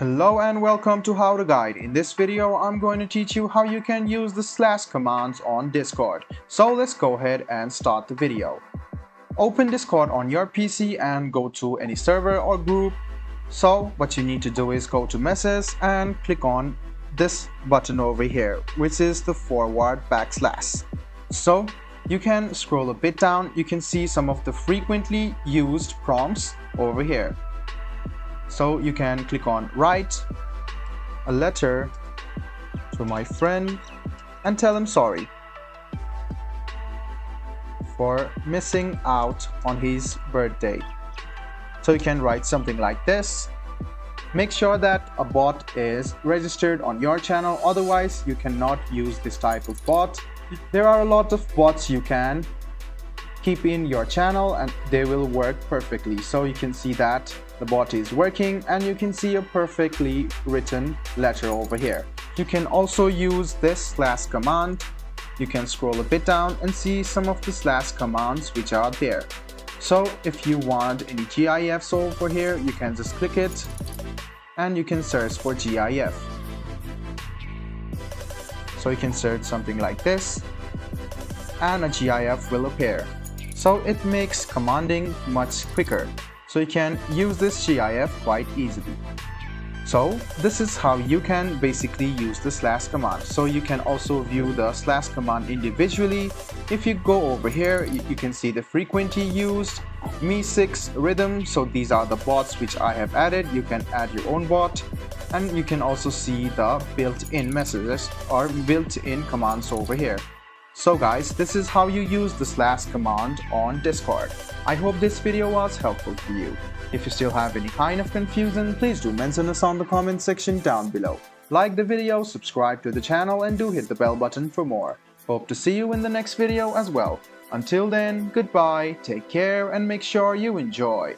Hello and welcome to How to Guide. In this video, I'm going to teach you how you can use the slash commands on Discord. So let's go ahead and start the video. Open Discord on your PC and go to any server or group. So what you need to do is go to Messages and click on this button over here, which is the /. So you can scroll a bit down, you can see some of the frequently used prompts over here. So you can click on write a letter to my friend and tell him sorry for missing out on his birthday. So you can write something like this. Make sure that a bot is registered on your channel, otherwise you cannot use this type of bot. There are a lot of bots you can keep in your channel and they will work perfectly. So you can see that the bot is working and you can see a perfectly written letter over here. You can also use this / command. You can scroll a bit down and see some of the / commands which are there. So if you want any GIFs over here, you can just click it and you can search for GIF. So you can search something like this and a GIF will appear. So it makes commanding much quicker. So you can use this GIF quite easily. So this is how you can basically use the / command. So you can also view the / command individually. If you go over here, you can see the frequency used, Me6 rhythm. So these are the bots which I have added. You can add your own bot. And you can also see the built-in messages or built-in commands over here. So guys, this is how you use the / command on Discord. I hope this video was helpful to you. If you still have any kind of confusion, please do mention us on the comment section down below. Like the video, subscribe to the channel and do hit the bell button for more. Hope to see you in the next video as well. Until then, goodbye, take care and make sure you enjoy.